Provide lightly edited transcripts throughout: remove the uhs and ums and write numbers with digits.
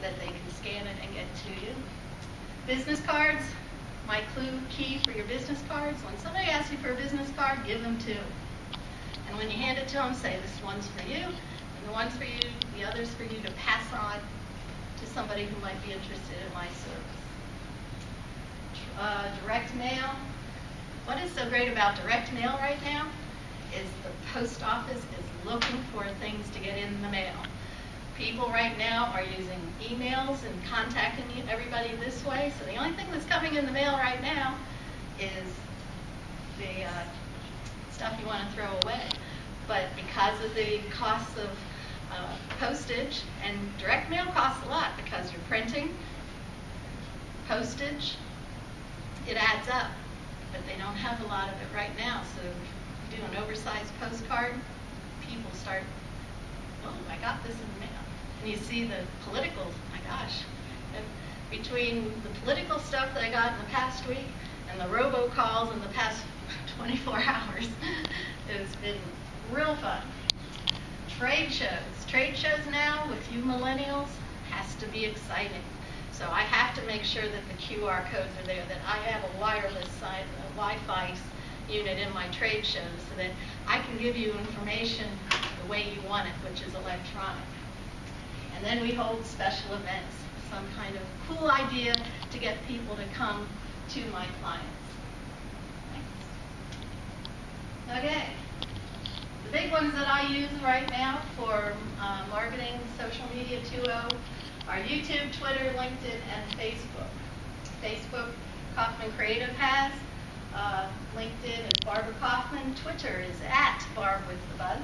that they can scan it and get to you. Business cards, my key for your business cards, when somebody asks you for a business card, give them two. And when you hand it to them, say, this one's for you, and the one's for you, the other's for you to pass on to somebody who might be interested in my service. Direct mail. What is so great about direct mail right now is the post office is looking for things to get in the mail. People right now are using emails and contacting everybody this way, so the only thing that's coming in the mail right now is the stuff you want to throw away. But because of the costs of postage, and direct mail costs a lot because you're printing, postage, it adds up. But they don't have a lot of it right now, so if you do an oversized postcard, people start, oh, I got this in the mail. And you see the political, my gosh, between the political stuff that I got in the past week and the robocalls in the past 24 hours, it's been real fun. Trade shows. Trade shows now with you millennials has to be exciting. So I have to make sure that the QR codes are there, that I have a wireless side, a Wi-Fi unit in my trade shows so that I can give you information the way you want it, which is electronic. And then we hold special events, some kind of cool idea to get people to come to my clients. Next. Okay. The big ones that I use right now for marketing social media 2.0 are YouTube, Twitter, LinkedIn, and Facebook. Facebook, Kaufman Creative has. LinkedIn is Barbara Kaufman. Twitter is @BarbWithTheBuzz.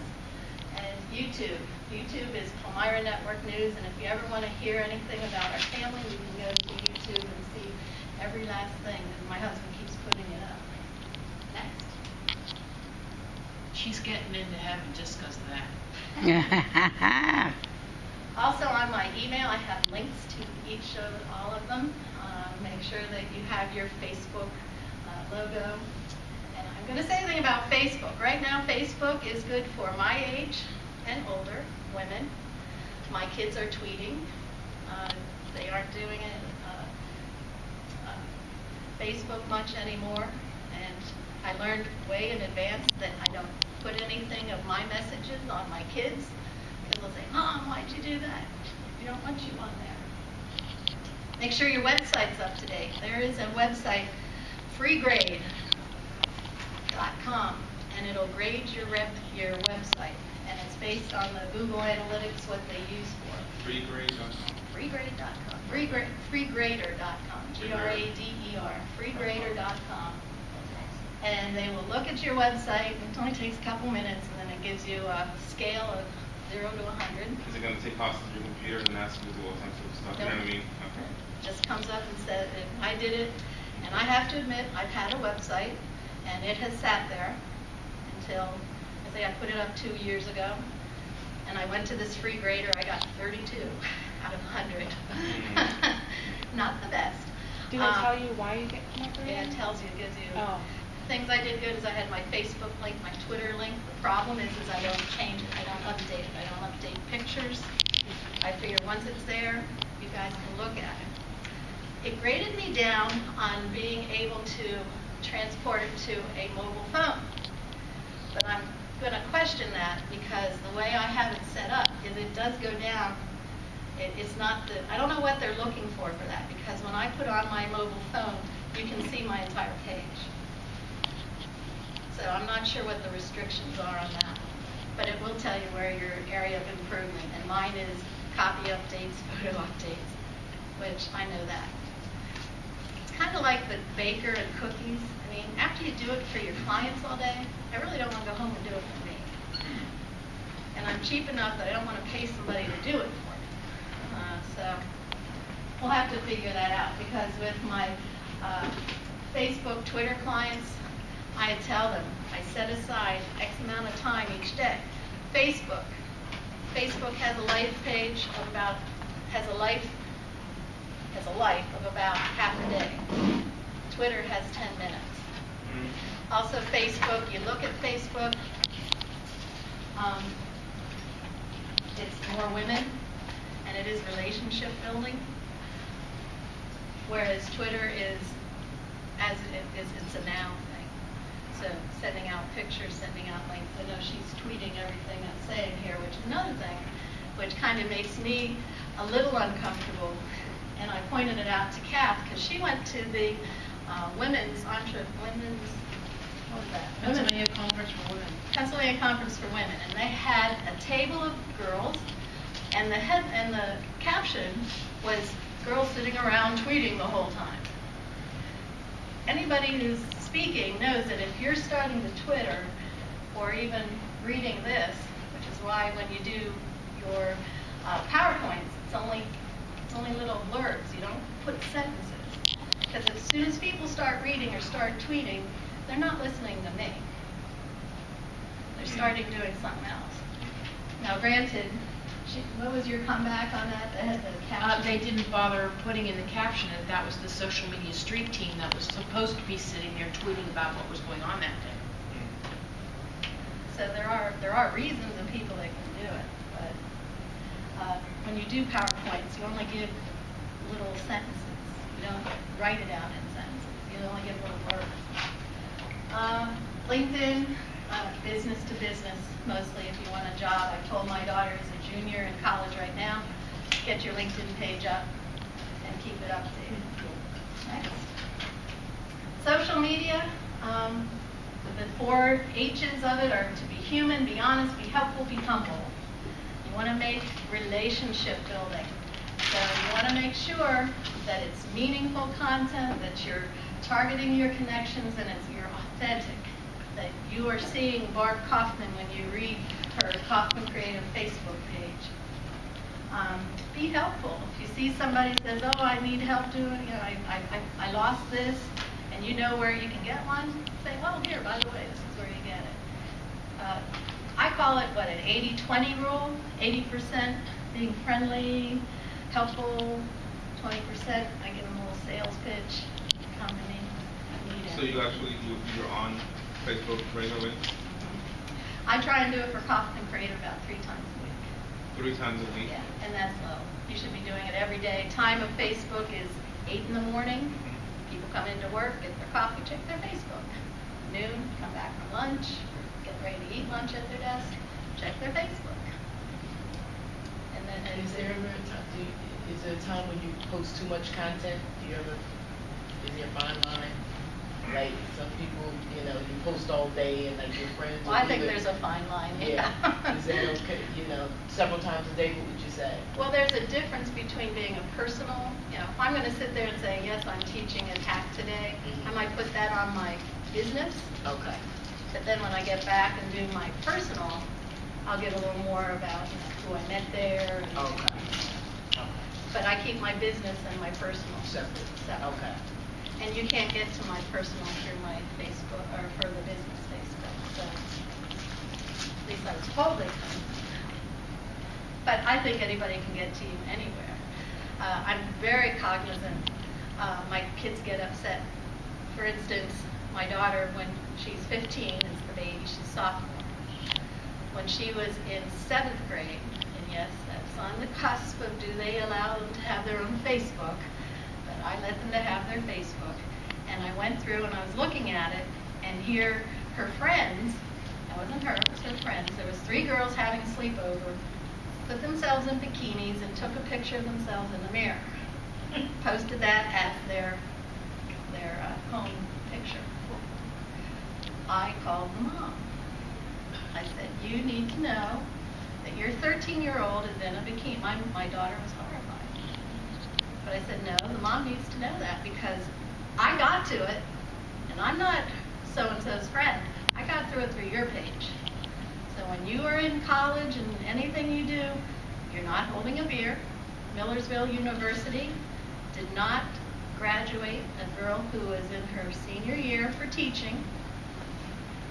And YouTube. YouTube is Palmyra Network News. And if you ever want to hear anything about our family, you can go to YouTube and see every last thing. And my husband keeps putting it up. Next. She's getting into heaven just because of that. Also on my email, I have links to each of all of them. Make sure that you have your Facebook logo. And I'm going to say something about Facebook. Right now, Facebook is good for my age and older women. My kids are tweeting. They aren't doing it Facebook much anymore. And I learned way in advance that I don't put anything of my messages on my kids. They'll say, Mom, why'd you do that? We don't want you on there. Make sure your website's up to date. There is a website, freegrade.com, and it'll grade your website. And it's based on the Google Analytics, what they use for. Freegrade.com. Freegrade.com. Freegrader.com. G-R-A-D-E-R. Freegrader.com. And they will look at your website. It only takes a couple minutes, and then it gives you a scale of 0 to 100. Is it going to take costs of your computer and ask you to do all kinds of stuff? Nope. You know what I mean? Okay. Just comes up and says, I did it, and I have to admit, I've had a website, and it has sat there until, I say I put it up 2 years ago, and I went to this free grader, I got 32 out of 100. Not the best. Do they tell you why you get that grade? Yeah, it tells you, it gives you. Oh. Things I did good is I had my Facebook link, my Twitter link. The problem is I don't change it, I don't update it, I don't update pictures. I figure once it's there, you guys can look at it. It graded me down on being able to transport it to a mobile phone. But I'm going to question that because the way I have it set up is it does go down. It's not the, I don't know what they're looking for that, because when I put on my mobile phone, you can see my entire page. So I'm not sure what the restrictions are on that, but it will tell you where your area of improvement, and mine is copy updates, photo updates, which I know that. It's kind of like the baker and cookies. I mean, after you do it for your clients all day, I really don't want to go home and do it for me. And I'm cheap enough that I don't want to pay somebody to do it for me. So we'll have to figure that out, because with my Facebook, Twitter clients, I tell them I set aside X amount of time each day. Facebook has a life page of about has a life of about half a day. Twitter has 10 minutes. Also, Facebook. You look at Facebook. It's more women, and it is relationship building. Whereas Twitter is, it's a now thing. So sending out pictures, sending out links. I know she's tweeting everything I'm saying here, which is another thing, which kind of makes me a little uncomfortable. And I pointed it out to Kath because she went to the women's, what was that? Pennsylvania Conference for Women. Pennsylvania Conference for Women, and they had a table of girls, and the caption was girls sitting around tweeting the whole time. Anybody who's speaking knows that if you're starting to Twitter or even reading this, which is why when you do your PowerPoints, it's only little blurbs. You don't put sentences, because as soon as people start reading or start tweeting, they're not listening to me. They're starting doing something else. Now, granted, what was your comeback on that? That had the caption? They didn't bother putting in the caption that was the social media street team that was supposed to be sitting there tweeting about what was going on that day. So there are reasons and people that can do it, but when you do PowerPoints, you only give little sentences. You don't write it out in sentences. You only give little words. LinkedIn, business to business, mostly if you want a job. I told my daughter who's a junior in college right now, get your LinkedIn page up and keep it updated. Next. Social media, the 4 H's of it are to be human, be honest, be helpful, be humble. You want to make relationship building. So you want to make sure that it's meaningful content, that you're targeting your connections, and you're authentic. That you are seeing Barb Kaufman when you read her Kaufman Creative Facebook page. Be helpful. If you see somebody says, "Oh, I need help doing, I lost this," and you know where you can get one, say, "Well, here, by the way, this is where you get it." I call it an 80-20 rule. 80% being friendly, helpful. 20% I give them a little sales pitch. Company. So you actually you're on Facebook regularly? I try and do it for Kaufman Creative about 3 times a week. 3 times a week? Yeah, and that's low. You should be doing it every day. Time of Facebook is 8 in the morning. People come into work, get their coffee, check their Facebook. Noon, come back from lunch, get ready to eat lunch at their desk, check their Facebook. And then Is there a time when you post too much content? Is there a fine line? Like some people, you post all day and like your friends. Well, I think there's a fine line. Yeah. Is that okay? Several times a day, what would you say? Well, there's a difference between being a personal, if I'm going to sit there and say, yes, I'm teaching a hack today, I might put that on my business. Okay. But then when I get back and do my personal, I'll give a little more about who I met there. Okay. But I keep my business and my personal Separate. Okay. And you can't get to my personal through my Facebook or for the business Facebook. So at least I was told they couldn't. But I think anybody can get to you anywhere. I'm very cognizant. My kids get upset. For instance, my daughter, when she's 15, is the baby, she's sophomore. When she was in 7th grade, and yes, that's on the cusp of do they allow them to have their own Facebook, but I let them to have their Facebook. And I went through and I was looking at it, and here her friends, it wasn't her, it was her friends, there was 3 girls having a sleepover, put themselves in bikinis and took a picture of themselves in the mirror. Posted that as their home picture. I called the mom. I said, you need to know that your 13-year-old is in a bikini. My daughter was horrified. But I said, no, the mom needs to know that because I got to it, and I'm not so-and-so's friend. I got through it through your page. So when you are in college and anything you do, you're not holding a beer. Millersville University did not graduate a girl who was in her senior year for teaching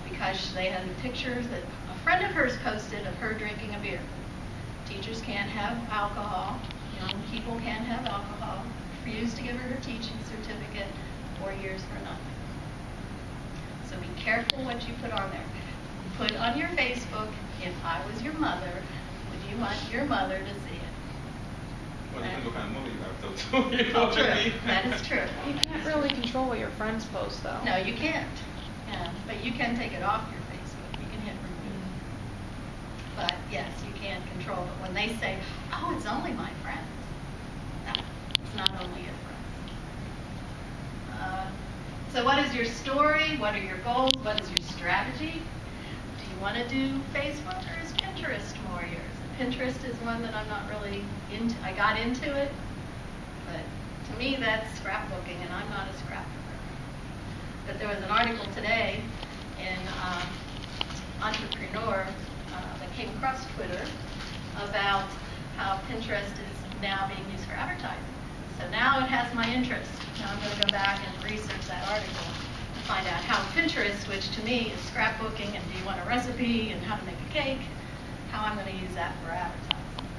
because they had pictures that a friend of hers posted of her drinking a beer. Teachers can't have alcohol. Young people can't have alcohol. Refused to give her her teaching certificate, 4 years for nothing. So be careful what you put on there. Put on your Facebook, if I was your mother, would you want your mother to see it? Well, depends what kind of money you have, though, too. You know Oh, what true, I mean? that is true. You can't really control what your friends post, though. No, you can't. Yeah, but you can take it off your Facebook. You can hit remove. But yes, you can control it. When they say, "Oh, it's only my friends," no, it's not only your friends. So, what is your story? What are your goals? What is your strategy? Do you want to do Facebook or is Pinterest more yours? Pinterest is one that I'm not really into. I got into it, but to me that's scrapbooking, and I'm not a scrapbooker. But there was an article today in Entrepreneur that came across Twitter about how Pinterest is now being used for advertising. So now it has my interest. Now I'm going to go back and research that article and find out how Pinterest, which to me is scrapbooking and do you want a recipe and how to make a cake, how I'm going to use that for advertising.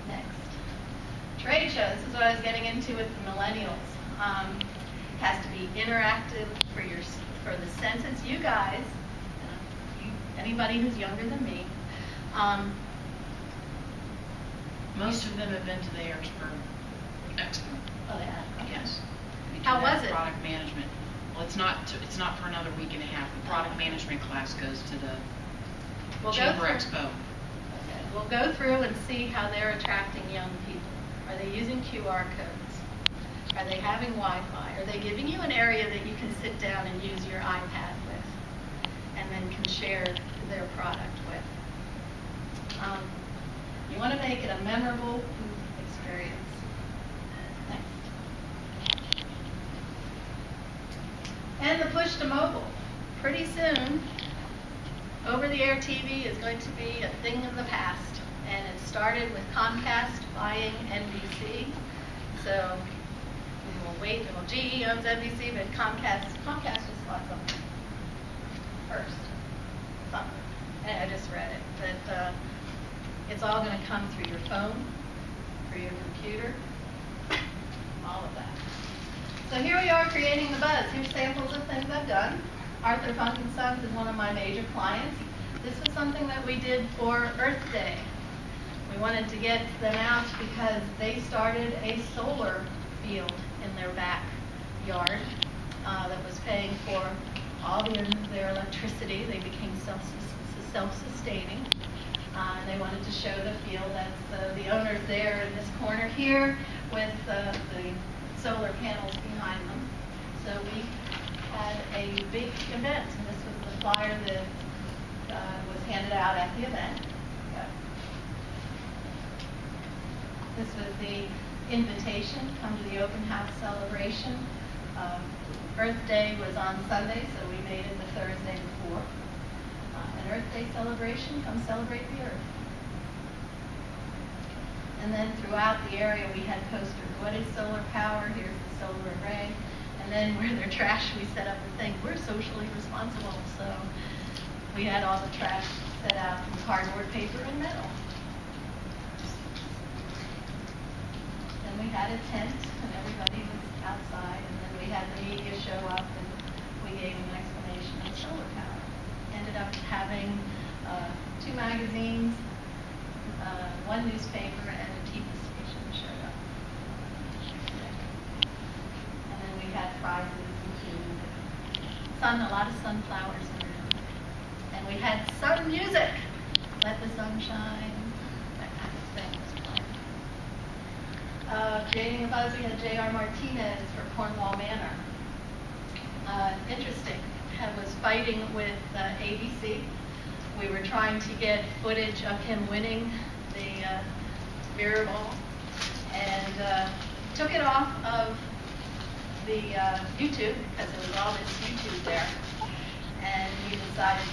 Next. Trade shows. This is what I was getting into with the millennials. Has to be interactive for the census. You guys, anybody who's younger than me, Most of them have been to the Harrisburg Expo. oh yeah, okay. Yes. We do How have was it? Product management. Well, it's not for another week and a half. The product management class goes to the We'll go Chamber through- Expo. Okay, we'll go through and see how they're attracting young people. Are they using QR codes? Are they having Wi-Fi? Are they giving you an area that you can sit down and use your iPad with and then can share their product with? You want to make it a memorable experience. Next. And the push to mobile. Pretty soon, over-the-air TV is going to be a thing of the past, and it started with Comcast buying NBC. So we will wait. Well, GE owns NBC, but Comcast just bought something first. Something. And I just read it, but it's all going to come through your phone, through your computer, all of that. So here we are creating the buzz. Here's samples of things I've done. Arthur Funk & Sons is one of my major clients. This was something that we did for Earth Day. We wanted to get them out because they started a solar field in their backyard that was paying for all their electricity. They became self-sustaining. They wanted to show the field. That's the owners there in this corner here with the solar panels behind them. So we had a big event, and this was the flyer that was handed out at the event. Yep. This was the invitation, come to the open house celebration. Earth Day was on Sunday, so we made it the Thursday before. An Earth Day celebration, come celebrate the Earth. And then throughout the area we had posters. What is solar power? Here's the solar array. And then where they're trash, we set up the thing. We're socially responsible, so we had all the trash set out from cardboard, paper, and metal. Then we had a tent, and everybody was outside, and then we had the media show up, and we gave them an explanation of solar power. Ended up having 2 magazines, 1 newspaper, and a TV station showed up. And then we had prizes and food. A lot of sunflowers around. And we had sun music. Let the sun shine. That kind of thing was playing. Creating a buzz, we had J.R. Martinez for Cornwall Manor. Interesting. I was fighting with ABC. We were trying to get footage of him winning the mirror ball, and took it off of the YouTube because there was all this YouTube there. And we decided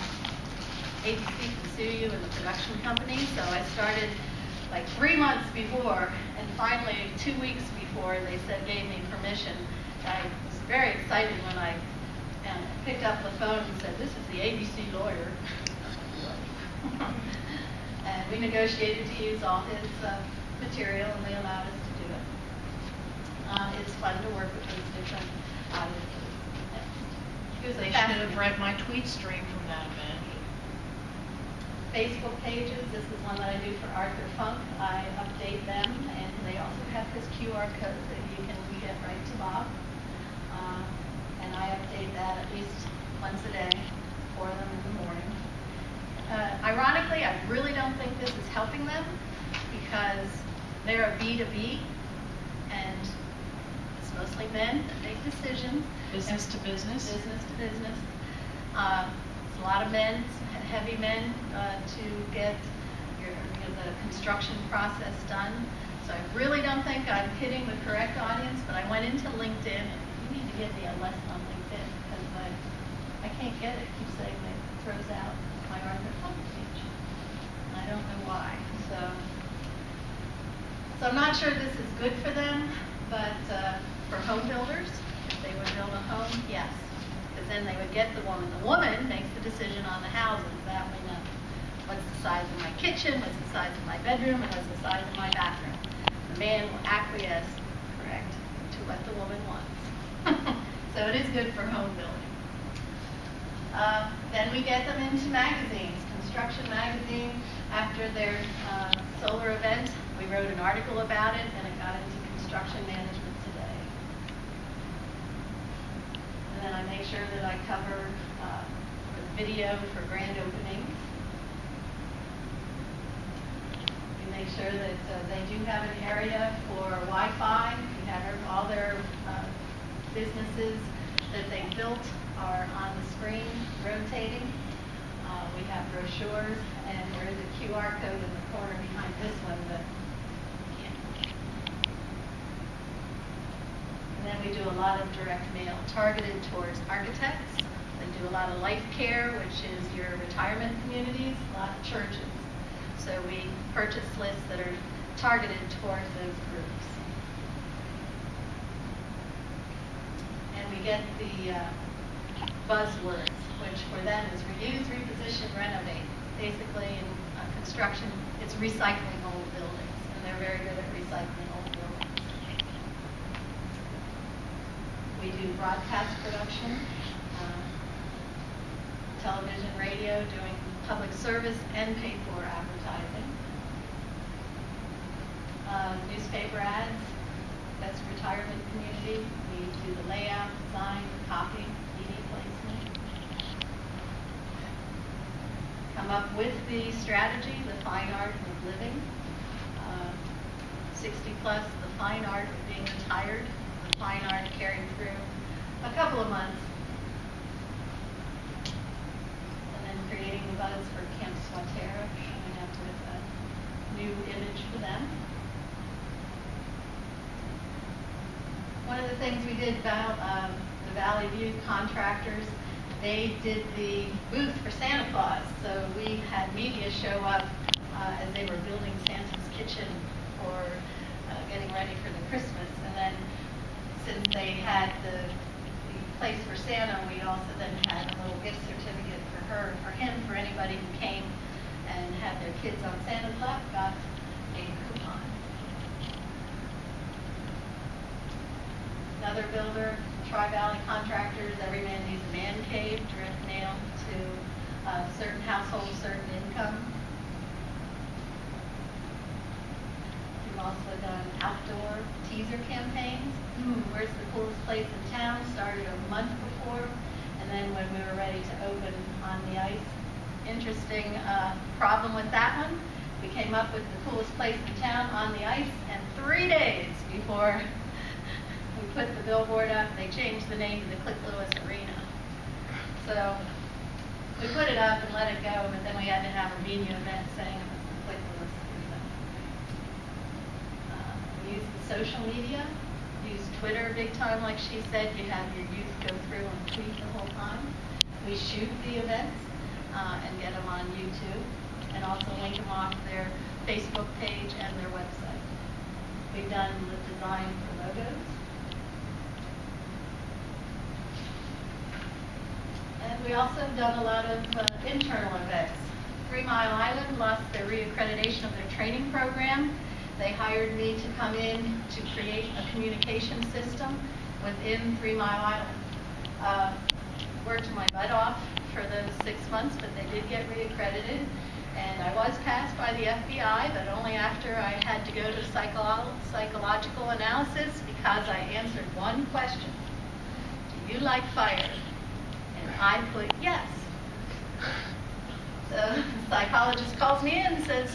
ABC can sue you and the production company, so I started like 3 months before, and finally 2 weeks before they gave me permission. I was very excited when I picked up the phone and said, "This is the ABC lawyer." And we negotiated to use all his material, and they allowed us to do it. It's fun to work with these different audiences. It was a They should fascinating- have read my tweet stream from that event. Facebook pages. This is one that I do for Arthur Funk. I update them, and they also have this QR code that you can get right to Bob. And I update that at least once a day for them in the morning. Ironically, I really don't think this is helping them because they're a B2B, and it's mostly men that make decisions. Business to business? Business to business. It's a lot of men, heavy men, to get the construction process done. So I really don't think I'm hitting the correct audience, but I went into LinkedIn, and you need to get me a lesson on LinkedIn because I can't get it. It keeps saying that it throws out my Arthur Funk page. And I don't know why. So I'm not sure this is good for them, but for home builders, if they would build a home, yes. Because then they would get the woman. The woman makes the decision on the houses. That way know what's the size of my kitchen, what's the size of my bedroom, and what's the size of my bathroom. The man will acquiesce, correct, to what the woman wants. So it is good for home building. Then we get them into magazines. Construction Magazine, after their solar event, we wrote an article about it, and it got into Construction Management Today. And then I make sure that I cover the video for grand openings. We make sure that they do have an area for Wi-Fi. We have all their businesses that they built are on the screen rotating. We have brochures, and there is a QR code in the corner behind this one that you can't. And then we do a lot of direct mail targeted towards architects. They do a lot of life care, which is your retirement communities, a lot of churches. So we purchase lists that are targeted towards those groups. And we get the buzzwords, which for them is reuse, reposition, renovate. Basically, in construction, it's recycling old buildings, and they're very good at recycling old buildings. We do broadcast production, television, radio, doing public service and paid-for advertising. Newspaper ads, that's retirement community. We do the layout, design, copy, media placement. Come up with the strategy, the fine art of living. 60 plus, the fine art of being retired, the fine art of carrying through a couple of months. And then creating the buzz for Camp Swatera, coming up with a new image for them. One of the things we did about the Valley View contractors, they did the booth for Santa Claus. So we had media show up as they were building Santa's kitchen or getting ready for the Christmas. And then since they had the place for Santa, we also then had a little gift certificate for her and for him, for anybody who came and had their kids on Santa's lap, got a coupon. Another builder, Tri-Valley Contractors, every man needs a man cave, direct mail to certain households, certain income. We've also done outdoor teaser campaigns. Where's the coolest place in town? Started a month before, and then when we were ready to open on the ice. Interesting problem with that one. We came up with the coolest place in town on the ice, and 3 days before we put the billboard up, they changed the name to the Click Lewis Arena. So we put it up and let it go, but then we had to have a media event saying it was the Click Lewis Arena. We use the social media, use Twitter big time, like she said. You have your youth go through and tweet the whole time. We shoot the events and get them on YouTube, and also link them off their Facebook page and their website. We've done the design for logos. And we also have done a lot of internal events. 3 Mile Island lost their reaccreditation of their training program. They hired me to come in to create a communication system within 3 Mile Island. Worked my butt off for those 6 months, but they did get reaccredited. And I was passed by the FBI, but only after I had to go to psychological analysis because I answered one question. Do you like fire? And I put yes. So the psychologist calls me in and says,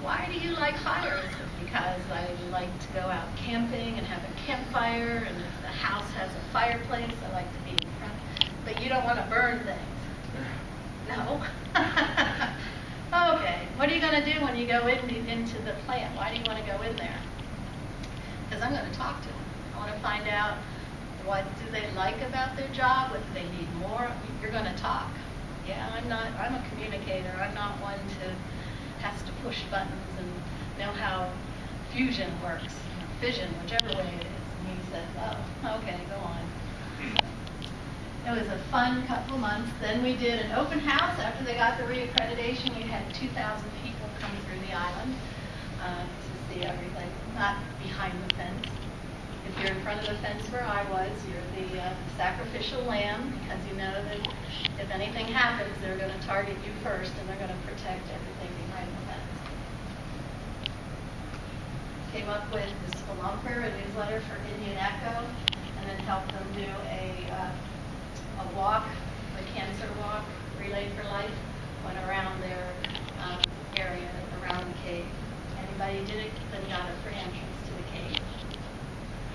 why do you like fire? I said, because I like to go out camping and have a campfire, and if the house has a fireplace, I like to be in front. But you don't want to burn things. No. Okay, what are you going to do when you go into the plant? Why do you want to go in there? Because I'm going to talk to them. I want to find out what do they like about their job, what do they need more. You're going to talk. Yeah, I'm a communicator. I'm not one has to push buttons and know how fusion works, or fission, whichever way it is. And he says, oh, okay, go on. It was a fun couple of months. Then we did an open house after they got the reaccreditation. We had 2,000 people come through the island to see everything, not behind the fence. If you're in front of the fence where I was, you're the sacrificial lamb, because you know that if anything happens, they're going to target you first, and they're going to protect everything behind the fence. Came up with the Spelunker, a newsletter for Indian Echo, and then helped them do a walk, a cancer walk, Relay for Life, went around their area, around the cave. Anybody did it, then got a free entrance to the cave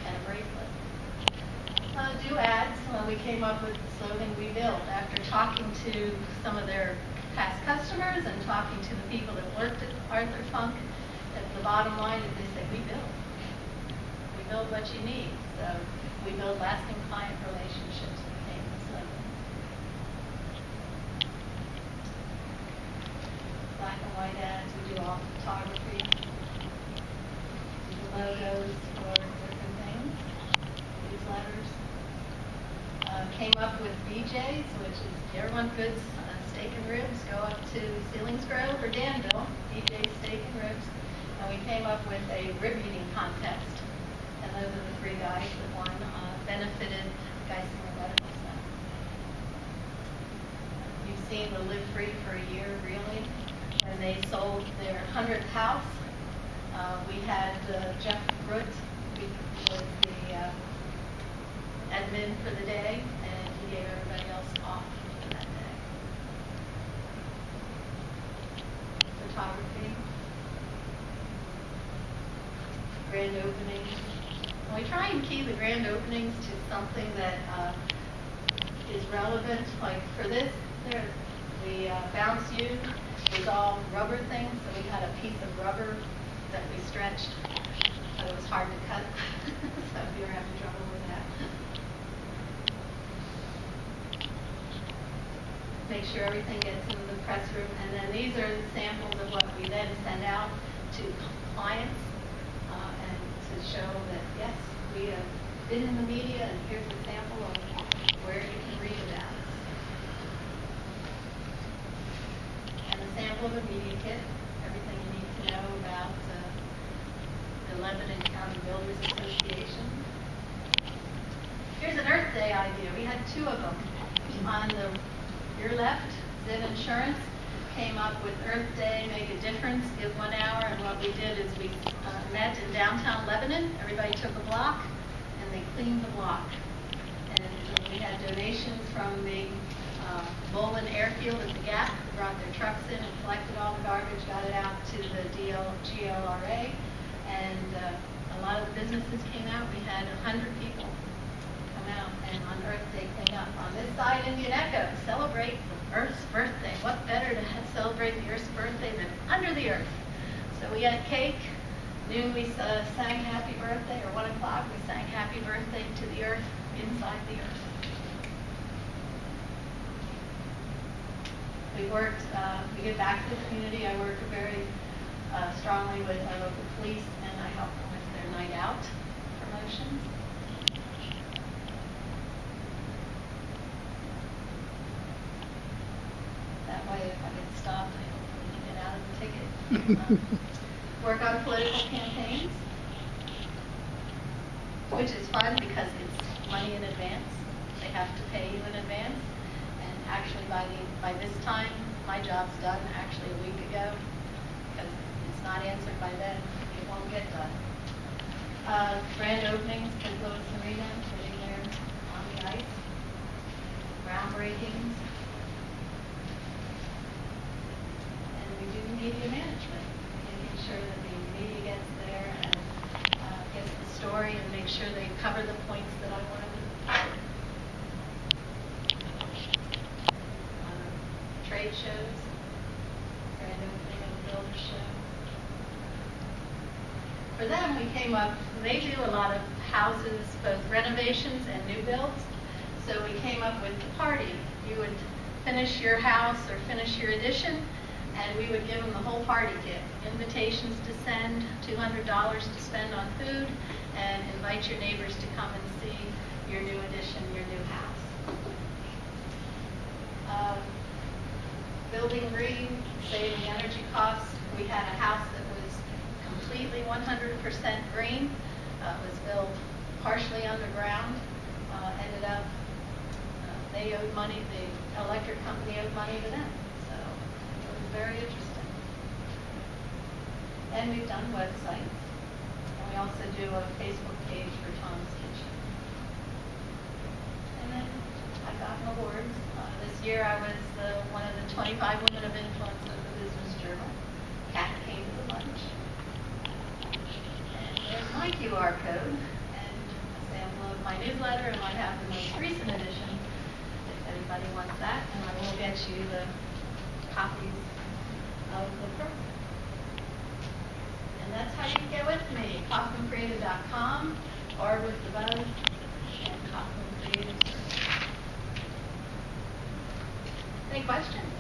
and a bracelet. Do ads. We came up with the slogan, we build. After talking to some of their past customers and talking to the people that worked at Arthur Funk, the bottom line is they say, we build. We build what you need. So we build lasting client relationships. Became the slogan. Black and white ads. We do all photography. We do logos for different things. Newsletters. Came up with BJ's, which is Dearborn Goods Steak and Ribs. Go up to Selinsgrove or Danville, BJ's Steak and Ribs. And we came up with a rib eating contest. And those are the 3 guys that won, benefited Geisinger Medical Center. You've seen the Live Free for a Year, really. When they sold their 100th house, we had Jeff Root, who was the admin for the day, and he gave everybody else off for that day. Photography. Grand openings. We try and key the grand openings to something that is relevant. Like for this, the Bounce You was all rubber things, so we had a piece of rubber that we stretched, but it was hard to cut, so if you were having trouble with that. Make sure everything gets into the press room, and then these are the samples of what we then send out to clients, and to show that, yes, we have been in the media, and here's a sample of where you can read about us. And a sample of a media kit, everything you need to know about the Lebanon County Builders Association. Here's an Earth Day idea. We had 2 of them. On your left, Ziv Insurance came up with Earth Day, Make a Difference, Give 1 hour, and what we did is we met in downtown Lebanon. Everybody took a block, and they cleaned the block. And we had donations from the Bolin Airfield at the Gap. They brought their trucks in and collected all the garbage, got it out to the GLRA, and a lot of the businesses came out. We had 100 people come out and on Earth Day clean up. On this side, Indian Echo, celebrate the Earth's birthday. What better to celebrate the Earth's birthday than under the Earth? So we had cake. Noon we sang Happy Birthday, or 1 o'clock we sang Happy Birthday to the Earth inside the Earth. We worked, we give back to the community. I work very strongly with our local police, and I help them with their night out promotions. That way, if I get stopped, I hopefully can get out of the ticket. Work on political campaigns, which is fun because it's money in advance. They have to pay you in advance. And actually, by this time my job's done actually a week ago, because it's not answered by then, it won't get done. Grand openings, St. Louis Arena, sitting there on the ice. Groundbreakings. And we do media management, making sure that the media gets there and gets the story and make sure they cover the points that I want to cover. Trade shows, grand opening of the Builder Show. For them, we came up, they do a lot of houses, both renovations and new builds. So we came up with the party. You would finish your house or finish your addition, and we would give them the whole party kit. Invitations to send, $200 to spend on food, and invite your neighbors to come and see your new addition, your new house. Building green, saving energy costs. We had a house that was completely 100% green. Was built partially underground. Ended up, they owed money, the electric company owed money to them. So it was very interesting. And we've done websites. And we also do a Facebook page for Tom's Kitchen. And then I've gotten awards. This year I was one of the 25 Women of Influence of the Business Journal. Kat came to the lunch. And there's my QR code and a sample of my newsletter, and I have the most recent edition if anybody wants that, and I will get you the copies of the program. And that's how you can get with me. KaufmanCreative.com, or with the Buzz, and Kaufman Creative Search. Any questions?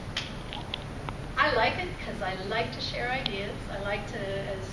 I like it because I like to share ideas. I like to, as